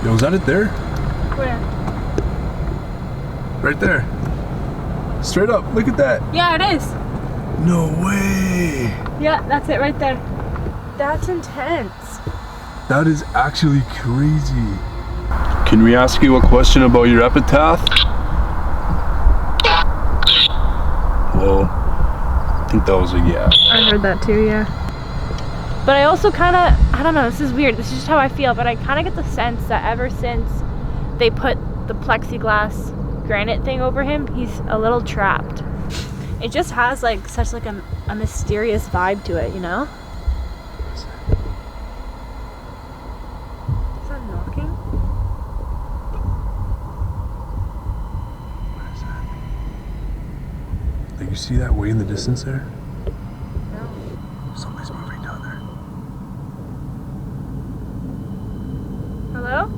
Yo, is that it there? Where? Right there. Straight up, look at that. Yeah, it is. No way. Yeah, that's it right there. That's intense. That is actually crazy. Can we ask you a question about your epitaph? Well, I think that was a yeah. I heard that too, yeah. But I also kind of, I don't know, this is weird. This is just how I feel, but I kind of get the sense that ever since they put the plexiglass granite thing over him, he's a little trapped. It just has like such like a mysterious vibe to it, you know? Is that knocking? What is that? Like, you see that way in the distance there? No. Somebody's moving down there. Hello?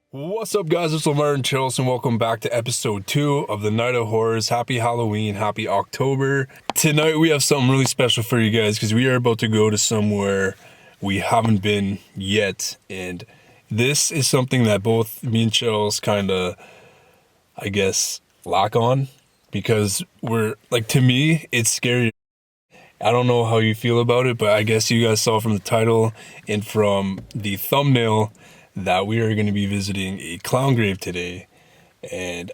What's up, guys? It's Lamar and Chills, and welcome back to episode 2 of the Night of Horrors. Happy Halloween, happy October. Tonight we have something really special for you guys because we are about to go to somewhere we haven't been yet, and this is something that both me and Chills kind of, I guess, lock on because we're like, to me, it's scary. I don't know how you feel about it, but I guess you guys saw from the title and from the thumbnail that we are going to be visiting a clown grave today. And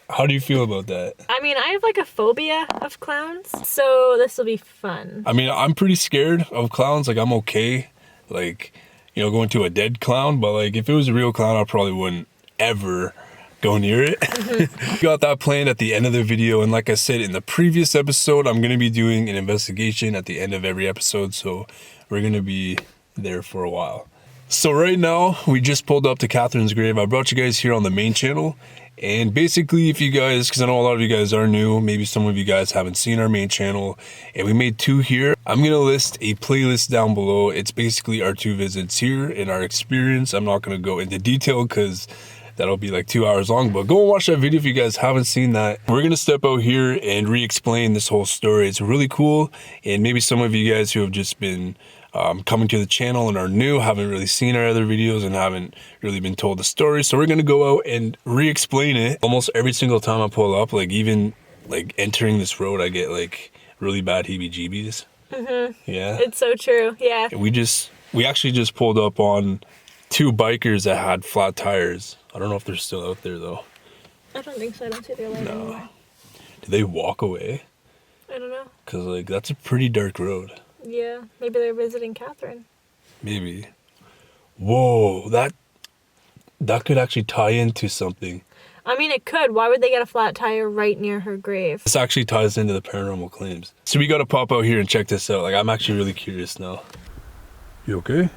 how do you feel about that? I mean, I have like a phobia of clowns, so this will be fun. I mean, I'm pretty scared of clowns. Like, I'm okay, like, you know, going to a dead clown, but like, if it was a real clown, I probably wouldn't ever go near it. We got that planned at the end of the video, and like I said in the previous episode, I'm going to be doing an investigation at the end of every episode, so we're going to be there for a while. So right now, we just pulled up to Catherine's grave. I brought you guys here on the main channel. And basically, if you guys, because I know a lot of you guys are new, maybe some of you guys haven't seen our main channel, and we made 2 here. I'm going to list a playlist down below. It's basically our 2 visits here and our experience. I'm not going to go into detail because that'll be like 2 hours long, but go and watch that video if you guys haven't seen that. We're going to step out here and re-explain this whole story. It's really cool, and maybe some of you guys who have just been coming to the channel and are new, haven't really seen our other videos and haven't really been told the story. So we're going to go out and re-explain it. Almost every single time I pull up, like even like entering this road, I get like really bad heebie-jeebies. Yeah. It's so true, yeah. And we actually just pulled up on 2 bikers that had flat tires. I don't know if they're still out there though. I don't think so. I don't see their light anymore. Did they walk away? I don't know. Because like, that's a pretty dark road. Yeah, maybe they're visiting Catherine. Maybe. Whoa, that could actually tie into something. I mean, it could. Why would they get a flat tire right near her grave? This actually ties into the paranormal claims. So we got to pop out here and check this out. Like, I'm actually really curious now. You okay?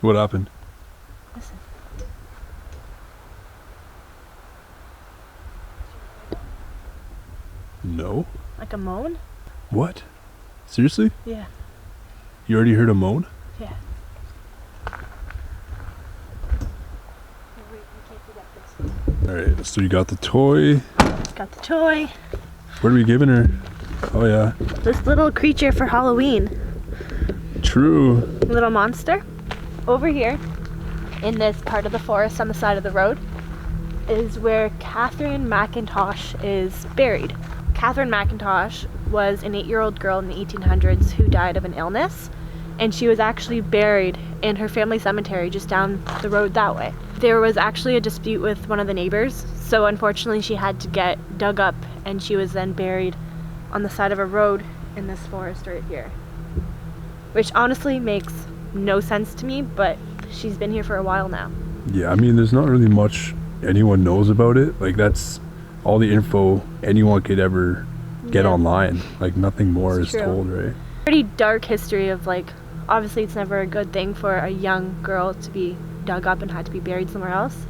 What happened? Listen. No. Like a moan? What? Seriously? Yeah. You already heard a moan? Yeah. Alright, so you got the toy. Got the toy. What are we giving her? Oh yeah. This little creature for Halloween. True. Little monster. Over here, in this part of the forest on the side of the road, is where Catherine McIntosh is buried. Catherine McIntosh was an 8-year-old girl in the 1800s who died of an illness, and she was actually buried in her family cemetery just down the road that way. There was actually a dispute with one of the neighbors, so unfortunately she had to get dug up, and she was then buried on the side of a road in this forest right here. Which honestly makes no sense to me, but she's been here for a while now. Yeah, I mean, there's not really much anyone knows about it. Like, that's all the info anyone could ever get online. Like, nothing more is told, right? Pretty dark history of, like, obviously it's never a good thing for a young girl to be dug up and had to be buried somewhere else.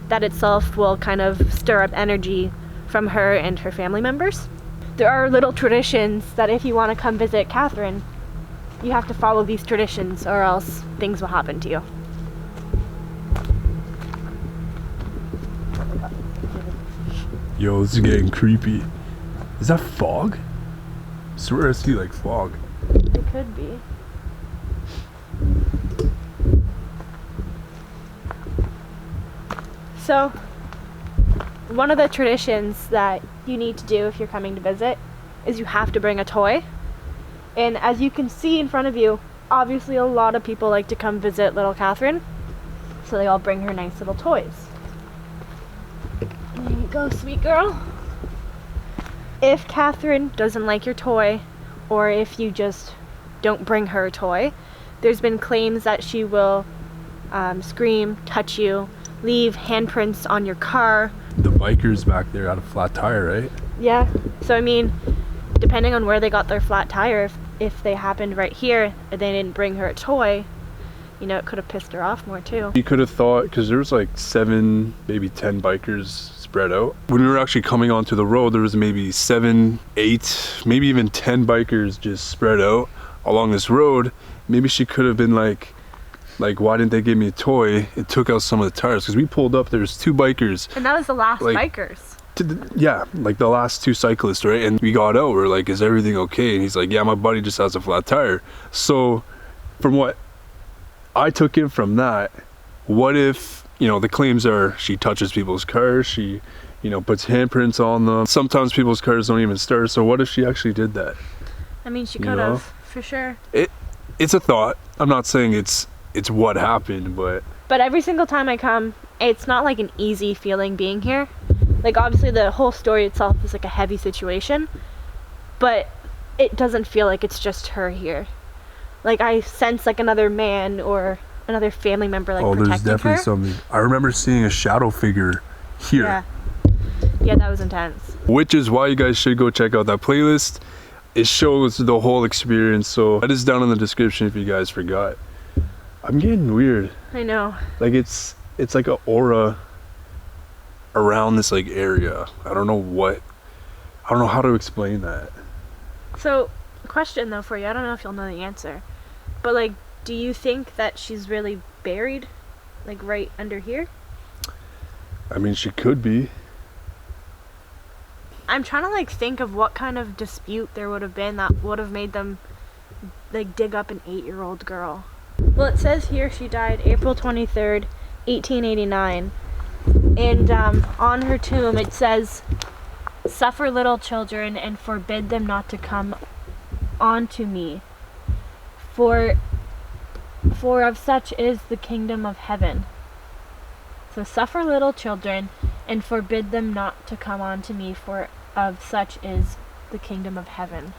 That itself will kind of stir up energy from her and her family members. There are little traditions that if you want to come visit Catherine, you have to follow these traditions or else things will happen to you. Yo, this is getting creepy. Is that fog? I swear I see like fog. It could be. So, one of the traditions that you need to do if you're coming to visit is you have to bring a toy. And as you can see in front of you, obviously a lot of people like to come visit little Catherine, so they all bring her nice little toys. There you go, sweet girl. If Catherine doesn't like your toy, or if you just don't bring her a toy, there's been claims that she will scream, touch you, leave handprints on your car. The bikers back there had a flat tire, right? Yeah, so I mean, depending on where they got their flat tire, if they happened right here and they didn't bring her a toy, you know, it could have pissed her off more too. You could have thought, because there was like 7, maybe 10 bikers spread out. When we were actually coming onto the road, there was maybe 7, 8, maybe even 10 bikers just spread out along this road. Maybe she could have been like, why didn't they give me a toy? It took out some of the tires, because we pulled up, there's 2 bikers. And that was the last bikers. Yeah, like the last 2 cyclists, right? And we got out, we're like, is everything okay? And he's like, yeah, my buddy just has a flat tire. So from what I took in from that, what if, you know, the claims are she touches people's cars, she, you know, puts handprints on them. Sometimes people's cars don't even start. So what if she actually did that? I mean, she could have, for sure. It's a thought. I'm not saying it's what happened, but every single time I come, it's not like an easy feeling being here. Like, obviously the whole story itself is like a heavy situation, but it doesn't feel like it's just her here. Like, I sense like another man or another family member like protecting her. There's definitely something. I remember seeing a shadow figure here. Yeah, that was intense. Which is why you guys should go check out that playlist. It shows the whole experience, so that is down in the description if you guys forgot. I'm getting weird. I know. Like, it's like an aura around this like area. I don't know how to explain that. So, question though for you, I don't know if you'll know the answer, but like, do you think that she's really buried like right under here? I mean, she could be. I'm trying to like think of what kind of dispute there would have been that would have made them like dig up an 8-year-old girl. Well, it says here she died April 23rd, 1889. And on her tomb it says, "Suffer little children and forbid them not to come unto me, for of such is the kingdom of heaven." So suffer little children and forbid them not to come unto me, for of such is the kingdom of heaven.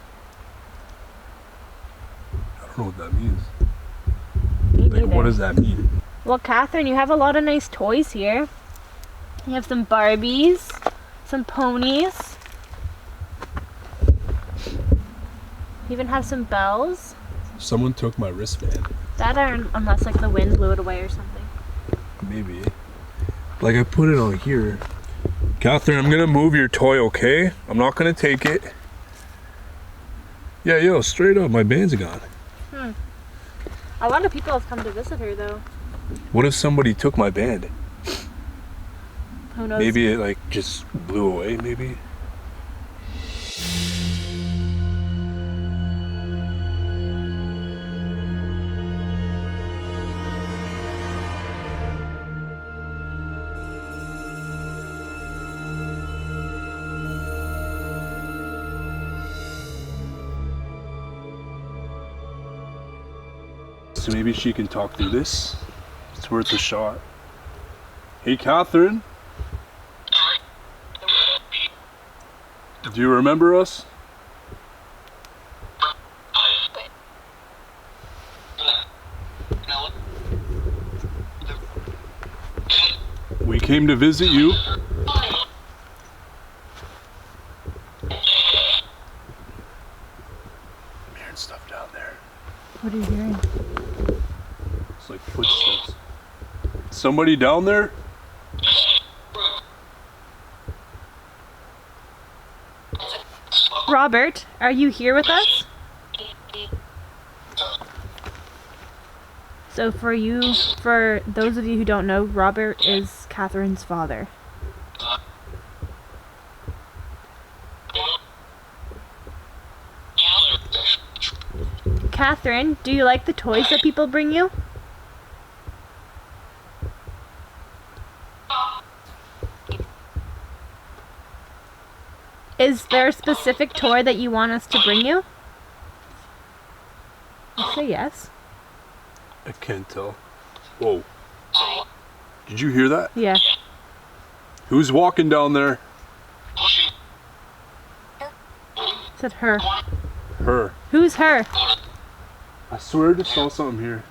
I don't know what that means. Me Like, neither. what does that mean? Well, Catherine, you have a lot of nice toys here. You have some Barbies, some ponies. You even have some bells. Someone took my wristband. That are, unless like the wind blew it away or something. Maybe. Like, I put it on here. Catherine, I'm gonna move your toy, okay? I'm not gonna take it. Yeah, yo, straight up, my band's gone. A lot of people have come to visit her though. What if somebody took my band? Who knows? Maybe it like just blew away, maybe. so maybe she can talk through this. It's worth a shot. Hey, Catherine. Do you remember us? We came to visit you. I'm hearing stuff down there. What are you hearing? It's like footsteps. Somebody down there? Robert, are you here with us? So for those of you who don't know, Robert is Catherine's father. Catherine, do you like the toys that people bring you? Is there a specific toy that you want us to bring you? You say yes. I can't tell. Whoa. Did you hear that? Yeah. Who's walking down there? Said her. Her. Who's her? I swear I just saw something here.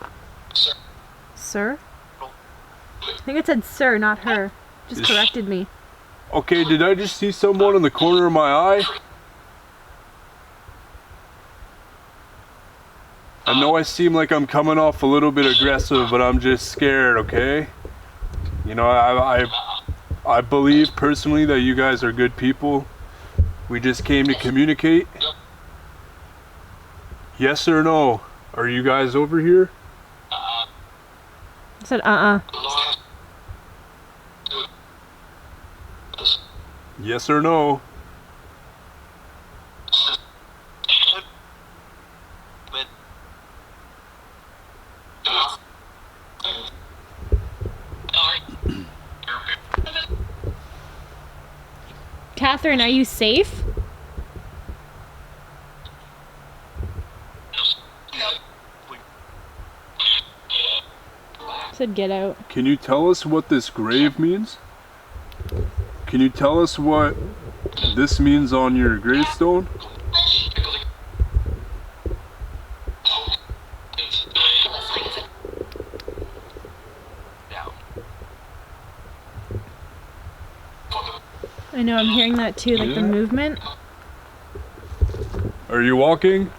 Sir? I think it said sir, not her. Just corrected me. Okay, did I just see someone in the corner of my eye? I know I seem like I'm coming off a little bit aggressive, but I'm just scared, okay? You know, I believe personally that you guys are good people. We just came to communicate. Yes or no? Are you guys over here? I said Yes or no? Catherine, are you safe? Said get out. Can you tell us what this grave means? Can you tell us what this means on your gravestone? I know, I'm hearing that too, like the movement. Are you walking?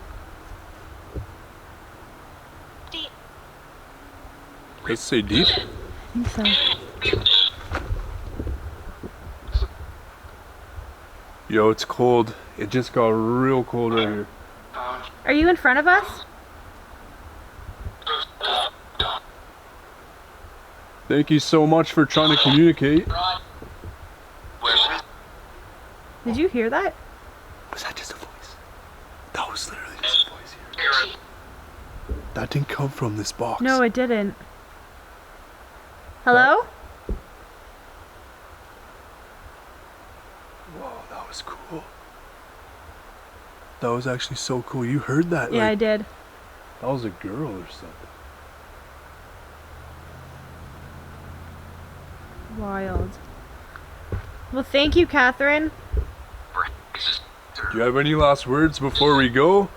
Deep. Let's say deep. I think so. Yo, it's cold. It just got real cold right here. Are you in front of us? Thank you so much for trying to communicate. Did you hear that? Was that just a voice? That was literally just a voice here. That didn't come from this box. No, it didn't. Hello? Whoa, that was cool. That was actually so cool. You heard that? Yeah, I did. That was a girl or something. Wild. Well, thank you, Catherine. Do you have any last words before we go?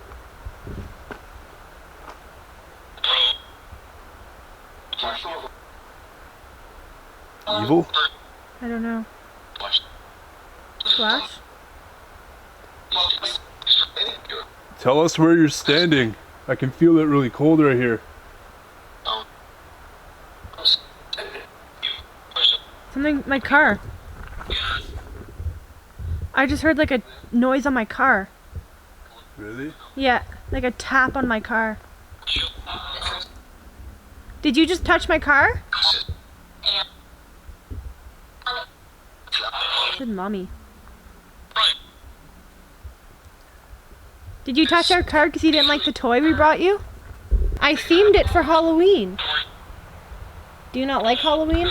Evil? I don't know. Flash? Tell us where you're standing. I can feel it really cold right here. Something, my car. I just heard like a noise on my car. Really? Yeah, like a tap on my car. Did you just touch my car? Said mommy. Did you touch our car because you didn't like the toy we brought you? I themed it for Halloween. Do you not like Halloween?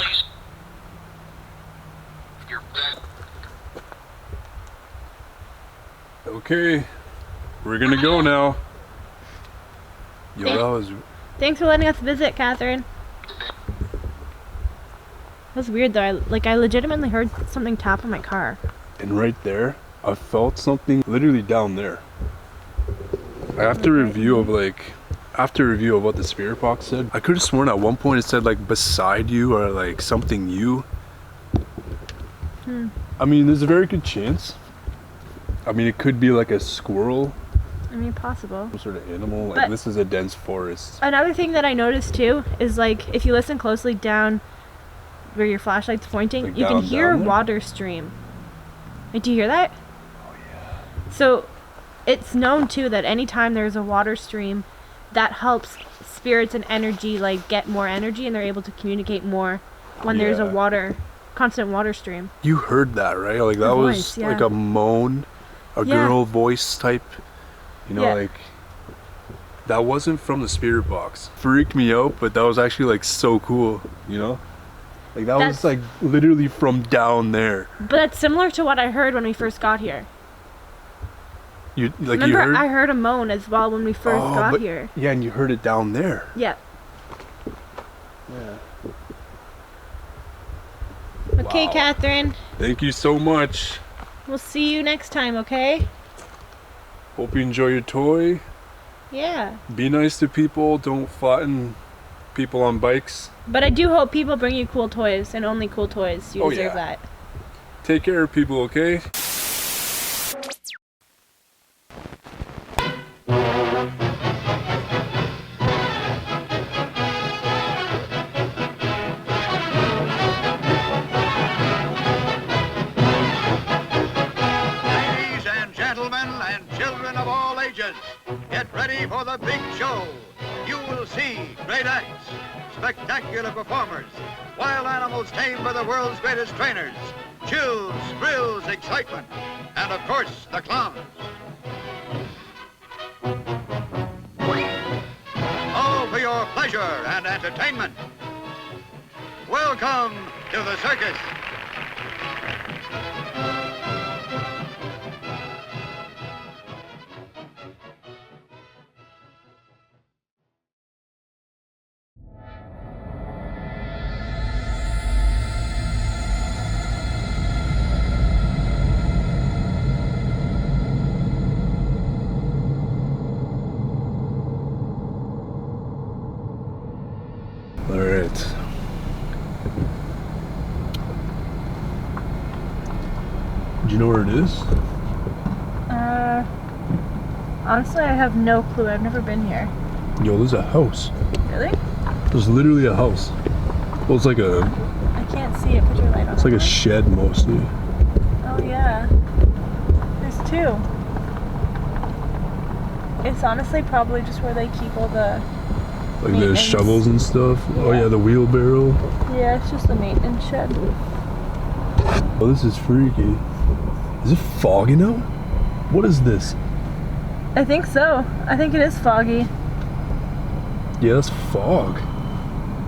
Okay, we're gonna go now. Yo, Thanks for letting us visit, Catherine. That's weird though. I legitimately heard something tap on my car. And right there, I felt something literally down there. After review of what the spirit box said, I could have sworn at one point it said like beside you or like something you. I mean, there's a very good chance. I mean, it could be like a squirrel. I mean, possible. Some sort of animal. Like, But this is a dense forest. Another thing that I noticed too is like if you listen closely down where your flashlight's pointing, Like you can down hear there? water stream. Like, do you hear that? Oh yeah. So it's known too that anytime there's a water stream, that helps spirits and energy like get more energy, and they're able to communicate more when there's a constant water stream. You heard that, right? Like that was voice, yeah. like a moan, a Yeah. girl voice type. You know, Yeah. like that wasn't from the spirit box. Freaked me out, but that was actually like so cool. You know, like that was That's- like literally from down there. But that's similar to what I heard when we first got here. You Remember, heard? I heard a moan as well when we first got but- here. Yeah, and you heard it down there. Yeah. Yeah. Okay, Wow. Catherine. Thank you so much. We'll see you next time, okay? Hope you enjoy your toy. Yeah. Be nice to people. Don't flatten people on bikes. But I do hope people bring you cool toys, and only cool toys. You Oh, deserve yeah. that. Take care of people, okay? Ladies and gentlemen and children of all ages, get ready for the big show. You will see great acts, spectacular performers, wild animals tamed by the world's greatest trainers, chills, thrills, excitement, and of course, the clowns. All for your pleasure and entertainment. Welcome to the circus. All right. Do you know where it is? Honestly, I have no clue. I've never been here. Yo, there's a house. Really? There's literally a house. Well, it's like a I can't see it. Put your light on. it's like a shed mostly. Oh, yeah. There's two. It's honestly probably just where they keep all the... Like the Maintenance. shovels and stuff. Oh Yeah. yeah, the wheelbarrow. Yeah, it's just the maintenance shed. Oh, this is freaky. Is it foggy now? What is this? I think so. I think it is foggy. Yeah, that's fog.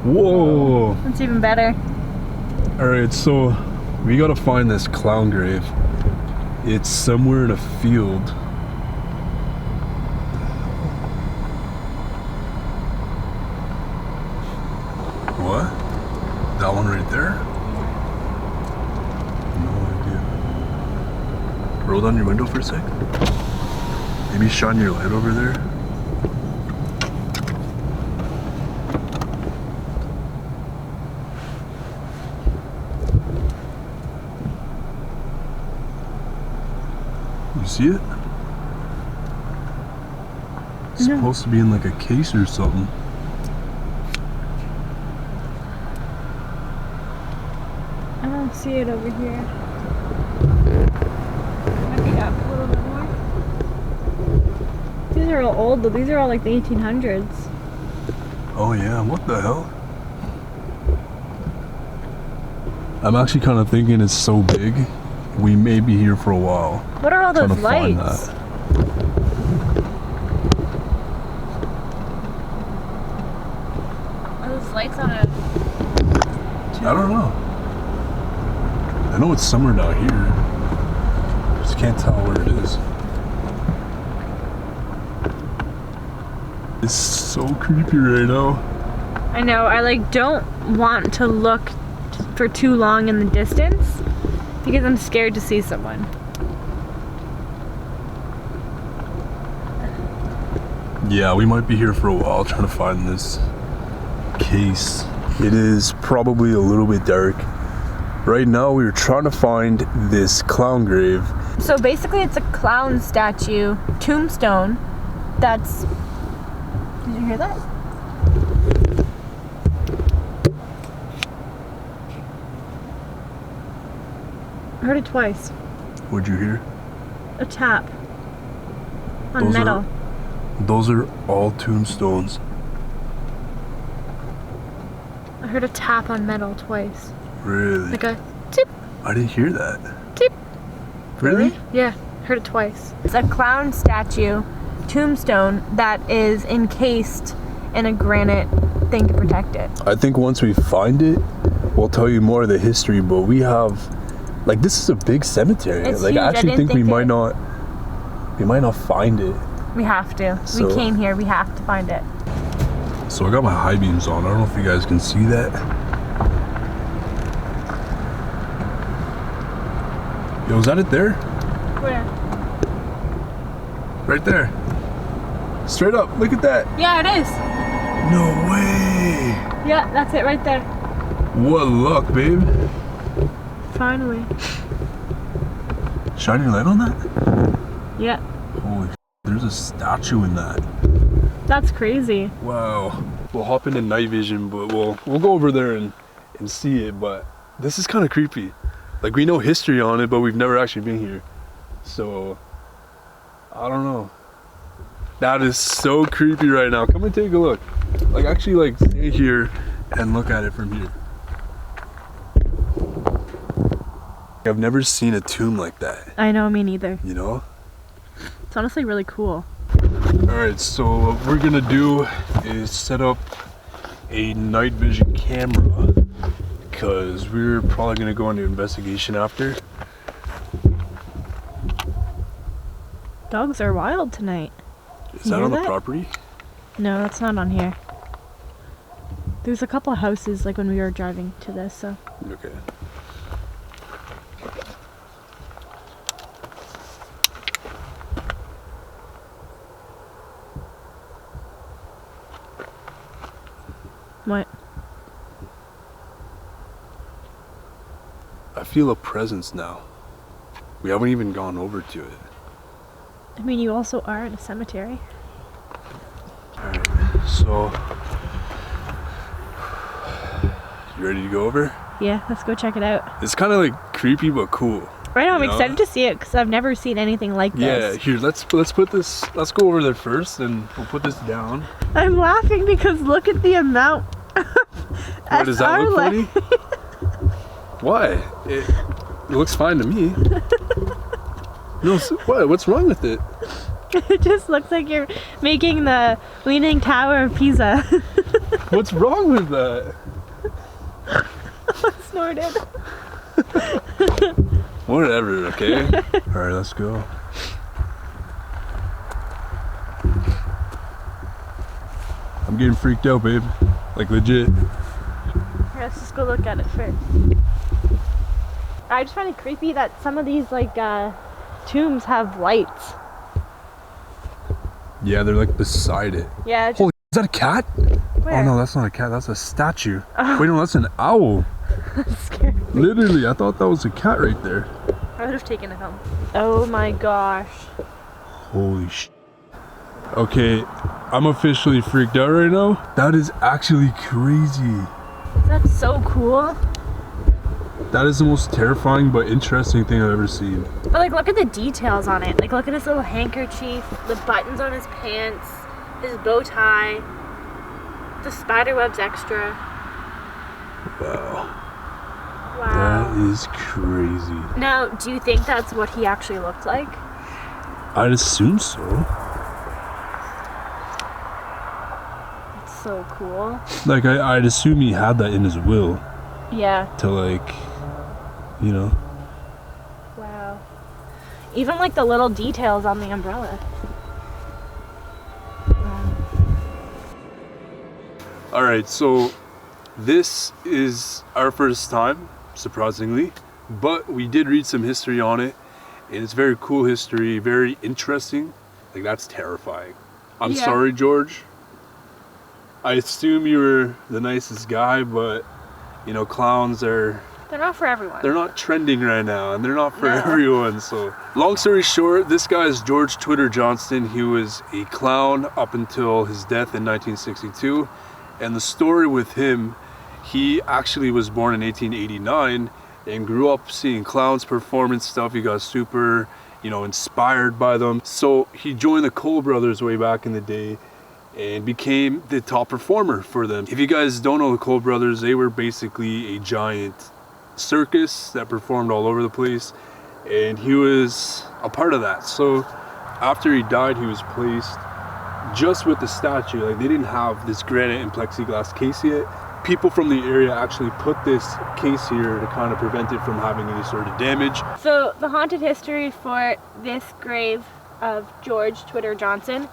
Whoa. It's even better. Alright, so we gotta find this clown grave. It's somewhere in a field. What? That one right there? No idea. Roll down your window for a sec. Maybe shine your light over there. You see it? It's No. supposed to be in like a case or something. I don't see it over here. Might be up a little bit more. These are all old though. These are all like the 1800s. Oh yeah, what the hell? I'm actually kind of thinking it's so big, we may be here for a while. What are all Trying those to find lights? that. Are those lights on a... I don't know. I know it's somewhere down here. Just can't tell where it is. It's so creepy right now. I know, I like don't want to look for too long in the distance because I'm scared to see someone. Yeah, we might be here for a while trying to find this case. It is probably a little bit dark. Right now we were trying to find this clown grave. So basically it's a clown statue, tombstone, that's... Did you hear that? I heard it twice. What'd you hear? A tap. On metal. Those are all tombstones. I heard a tap on metal twice. Really? Like a tip, I didn't hear that. tip. Really? Yeah, heard it twice. It's a clown statue, tombstone, that is encased in a granite thing to protect it. I think once we find it, we'll tell you more of the history, but we have, like, this is a big cemetery. It's like, huge. I actually think we might not find it. We have to. So- We came here, we have to find it. So I got my high beams on. I don't know if you guys can see that. Yo, is that it there? Where? Right there. Straight up, look at that. Yeah, it is. No way. Yeah, that's it right there. What luck, babe. Finally. Shine your light on that? Yeah. Holy f***, there's a statue in that. That's crazy. Wow. We'll hop into night vision, but we'll go over there and see it, but this is kind of creepy. Like, we know history on it, but we've never actually been here. So, I don't know. That is so creepy right now. Come and take a look. Like, actually, like, stay here and look at it from here. I've never seen a tomb like that. I know, me neither. You know? It's honestly really cool. Alright, so what we're gonna do is set up a night vision camera because we're probably gonna go into investigation after. Dogs are wild tonight. Is that on the property? No, that's not on here. There's a couple of houses like when we were driving to this, so. Okay. What? I feel a presence now. We haven't even gone over to it. I mean, you also are in a cemetery. Alright, so you ready to go over? Yeah, let's go check it out. It's kind of like creepy but cool. Right now, I'm You know? excited to see it because I've never seen anything like Yeah, this. here, let's put this, let's go over there first and we'll put this down. I'm laughing because look at the amount. What, does that look funny? Why? It looks fine to me. No, what? What's wrong with it? It just looks like you're making the Leaning Tower of Pisa. What's wrong with that? Snorted. Whatever, okay? Alright, let's go. I'm getting freaked out, babe. Like, legit. Here, let's just go look at it first. I just find it creepy that some of these like tombs have lights. Yeah, they're like beside it. Yeah. Just, Holy, is that a cat? where? Oh no, that's not a cat, that's a statue. Wait, no, that's an owl. That's scary. Literally, I thought that was a cat right there. I would have taken it home. Oh my gosh. Holy sh. Okay, I'm officially freaked out right now. That is actually crazy. That's so cool. That is the most terrifying but interesting thing I've ever seen. But like, look at the details on it. Like, look at his little handkerchief, the buttons on his pants, his bow tie, the spider web's extra. Wow. Wow. That is crazy. Now, do you think that's what he actually looked like? I'd assume so. It's so cool. Like, I'd assume he had that in his will Yeah. to, like, you know. Wow. Even like the little details on the umbrella. Wow. All right, so this is our first time, surprisingly, but we did read some history on it, and it's very cool history, very interesting. Like, that's terrifying. I'm sorry, George. I assume you were the nicest guy, but you know, clowns are... They're not for everyone. They're not trending right now, and they're not for everyone. So, long story short, this guy is George Twitter Johnston. He was a clown up until his death in 1962. And the story with him, he actually was born in 1889 and grew up seeing clowns perform and stuff. He got super, you know, inspired by them. So he joined the Cole Brothers way back in the day and became the top performer for them. If you guys don't know the Cole Brothers, they were basically a giant circus that performed all over the place, and he was a part of that. So after he died, he was placed just with the statue. Like, they didn't have this granite and plexiglass case yet. People from the area actually put this case here to kind of prevent it from having any sort of damage. So the haunted history for this grave of George Twitter Johnson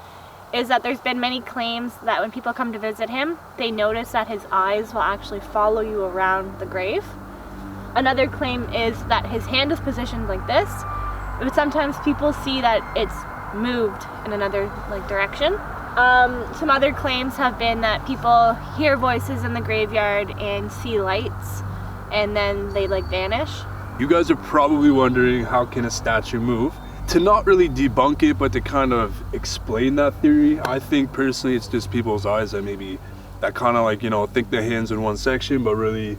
is that there's been many claims that when people come to visit him, they notice that his eyes will actually follow you around the grave. Another claim is that his hand is positioned like this, but sometimes people see that it's moved in another direction. Some other claims have been that people hear voices in the graveyard and see lights, and then they vanish. You guys are probably wondering, how can a statue move? To not really debunk it, but to kind of explain that theory, I think personally it's just people's eyes that kind of you know, think the hand's in one section, but really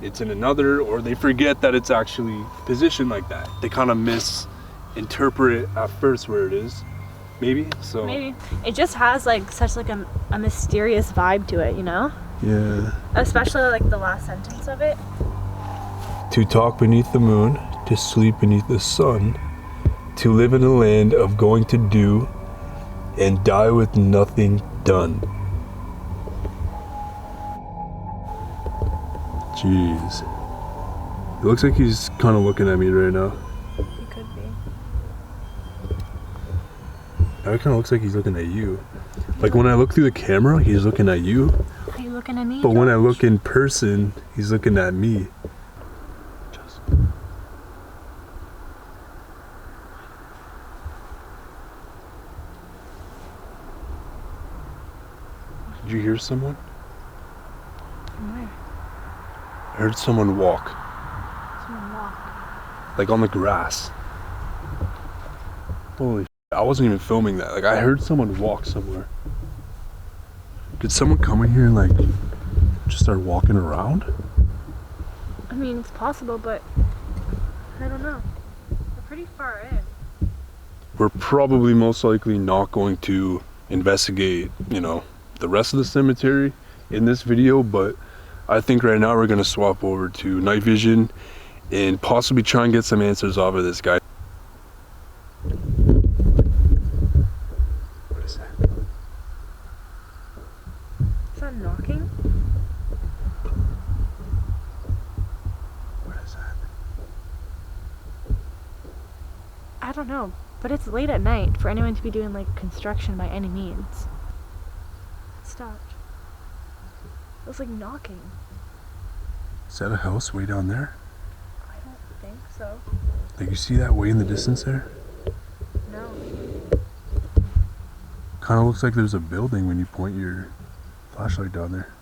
it's in another, or they forget that it's actually positioned like that. They kind of misinterpret at first where it is, maybe. So maybe it just has such a mysterious vibe to it, you know? Yeah. Especially the last sentence of it. To talk beneath the moon, to sleep beneath the sun, to live in a land of going to do and die with nothing done. Jeez. It looks like he's kind of looking at me right now. He could be. Now it kind of looks like he's looking at you. Like, when I look through the camera, he's looking at you. Are you looking at me? But when I look in person, he's looking at me. Did you hear someone? Where? I heard someone walk. Someone walk? Like on the grass. Holy shit, I wasn't even filming that. I heard someone walk somewhere. Did someone come in here and just start walking around? I mean, it's possible, but I don't know. We're pretty far in. We're probably most likely not going to investigate, you know, the rest of the cemetery in this video, but I think right now we're going to swap over to night vision and possibly try and get some answers off of this guy. What is that? Is that knocking? What is that? I don't know, but it's late at night for anyone to be doing construction by any means. Stopped. It was knocking. Is that a house way down there? I don't think so. You see that way in the distance there? No. Kind of looks like there's a building when you point your flashlight down there.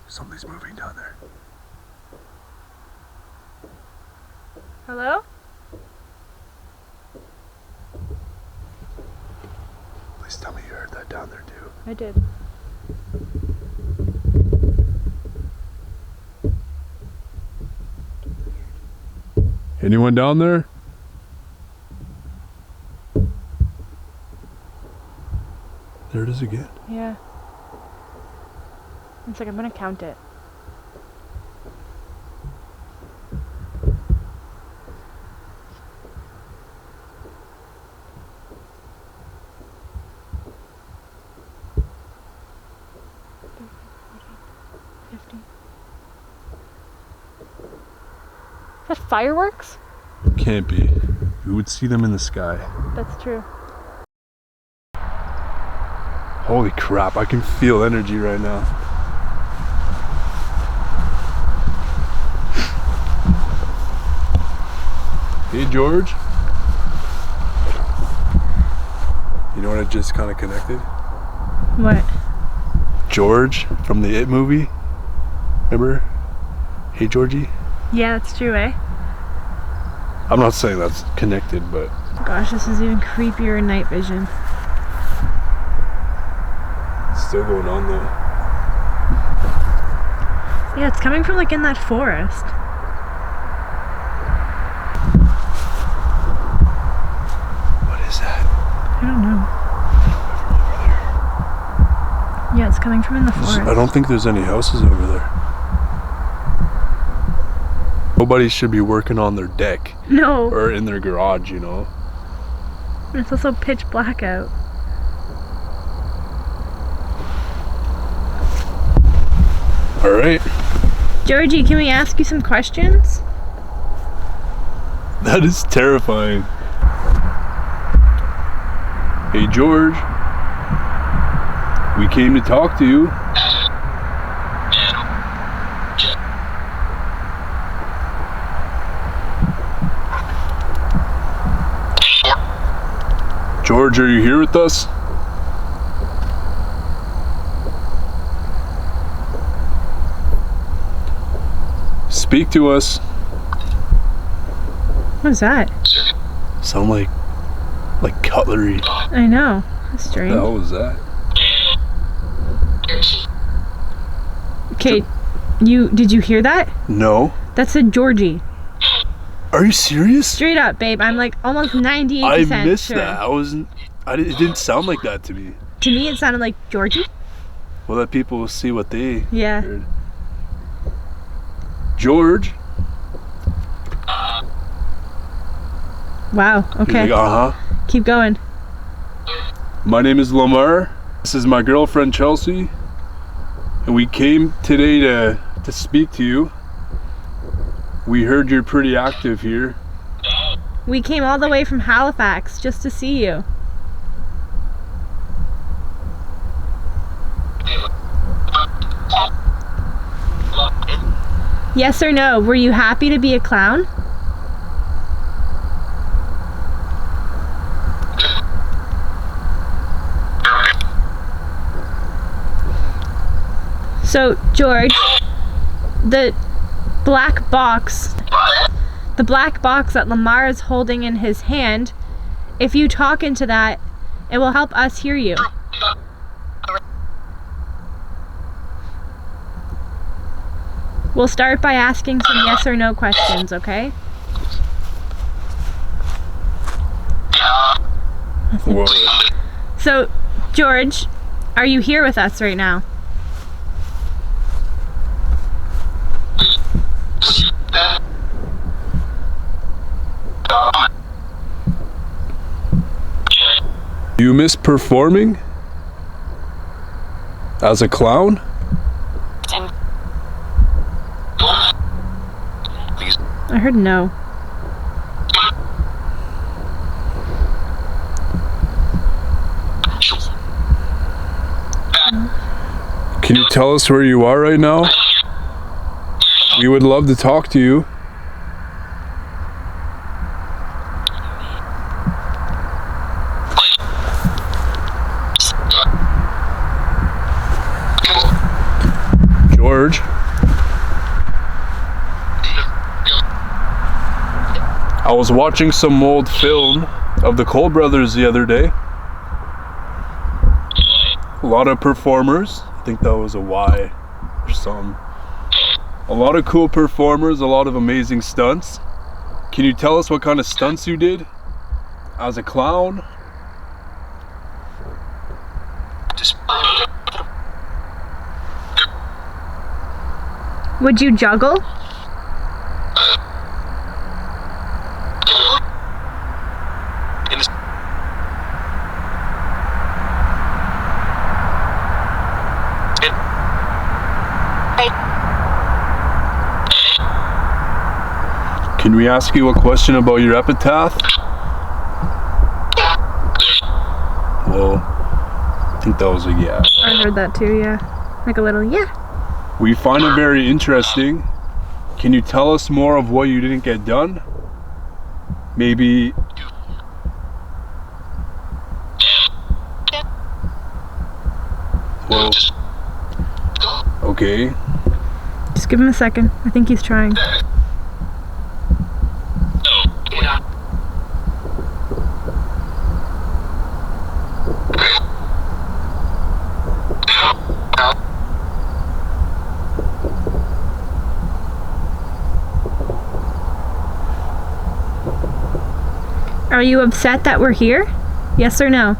Something's moving down there. Hello? Please tell me you heard that down there too. I did. Anyone down there? There it is again. Yeah. It's I'm gonna count it. Is that fireworks? Can't be. You would see them in the sky. That's true. Holy crap, I can feel energy right now. Hey George. You know what I just kind of connected? What? George from the It movie. Remember? Hey Georgie? Yeah, that's true, eh? I'm not saying that's connected, but... Gosh, this is even creepier in night vision. It's still going on though. Yeah, it's coming from like in that forest. What is that? I don't know. Yeah, it's coming from in the forest. I don't think there's any houses over there. Nobody should be working on their deck. No. Or in their garage, you know. It's also pitch black out. Alright. Georgie, can we ask you some questions? That is terrifying. Hey George. We came to talk to you. George, are you here with us? Speak to us. What is that? Sound like cutlery. I know. That's What strange. the hell was that? Okay, did you hear that? No. That said Georgie. Are you serious? Straight up, babe. I'm like almost 98% I missed sure. that. It didn't sound like that to me. To me, it sounded like Georgie. We'll let people see what they Yeah. heard. George. Wow. He's Okay. like, Keep going. My name is Lamar. This is my girlfriend Chelsea. And we came today to speak to you. We heard you're pretty active here. We came all the way from Halifax just to see you. Yes or no? Were you happy to be a clown? So, George, the black box that Lamar is holding in his hand, if you talk into that, it will help us hear you. We'll start by asking some yes or no questions, okay? Whoa. So, George, are you here with us right now? You miss performing? As a clown? I heard no. Can you tell us where you are right now? We would love to talk to you. George? I was watching some old film of the Cole brothers the other day. A lot of performers. I think that was a Y or something. A lot of cool performers, a lot of amazing stunts. Can you tell us what kind of stunts you did as a clown? Would you juggle? Can we ask you a question about your epitaph? Well, I think that was a yeah. I heard that too, yeah. Like a little yeah. We find it very interesting. Can you tell us more of what you didn't get done? Maybe. Well, okay. Just give him a second. I think he's trying. Are you upset that we're here? Yes or no?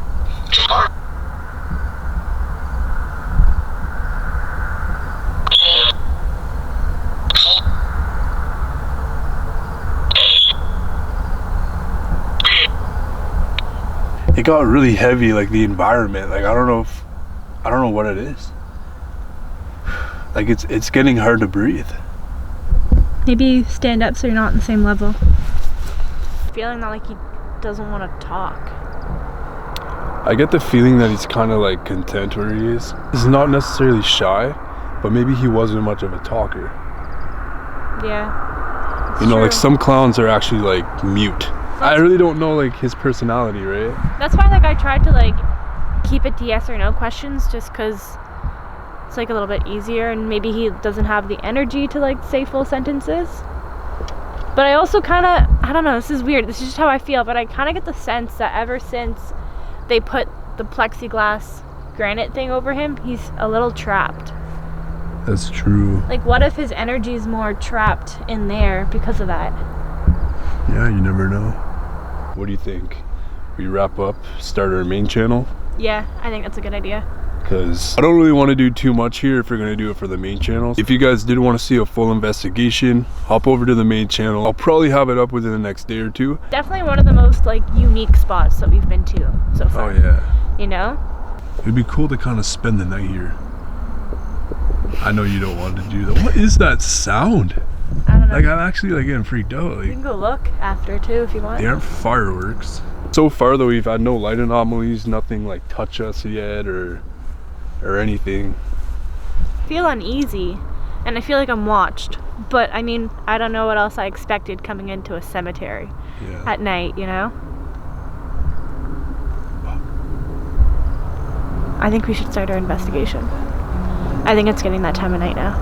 It got really heavy, like the environment. Like I don't know what it is. Like it's getting hard to breathe. Maybe stand up so you're not on the same level. Feeling that like he doesn't want to talk. I get the feeling that he's kind of like content where he is. He's not necessarily shy, but maybe he wasn't much of a talker. Yeah. You know, true. like some clowns are actually like mute. I really don't know like his personality, right? That's why like I tried to like keep it to yes or no questions, just because it's like a little bit easier, and maybe he doesn't have the energy to like say full sentences. But I also kind of, I don't know, this is weird, this is just how I feel, but I kind of get the sense that ever since they put the plexiglass granite thing over him, he's a little trapped. That's true. Like, what if his energy is more trapped in there because of that? Yeah, you never know. What do you think? We wrap up, start our main channel? Yeah, I think that's a good idea. Because I don't really want to do too much here if we're going to do it for the main channel. If you guys did want to see a full investigation, hop over to the main channel. I'll probably have it up within the next day or two. Definitely one of the most like unique spots that we've been to so far. Oh yeah. You know? It'd be cool to kind of spend the night here. I know you don't want to do that. What is that sound? I don't know. Like I'm actually like getting freaked out. Like, You can go look after too if you want. they aren't fireworks. So far though, we've had no light anomalies, nothing like touch us yet or anything. I feel uneasy and I feel like I'm watched. But I mean, I don't know what else I expected coming into a cemetery at night, you know? I think we should start our investigation. I think it's getting that time of night now.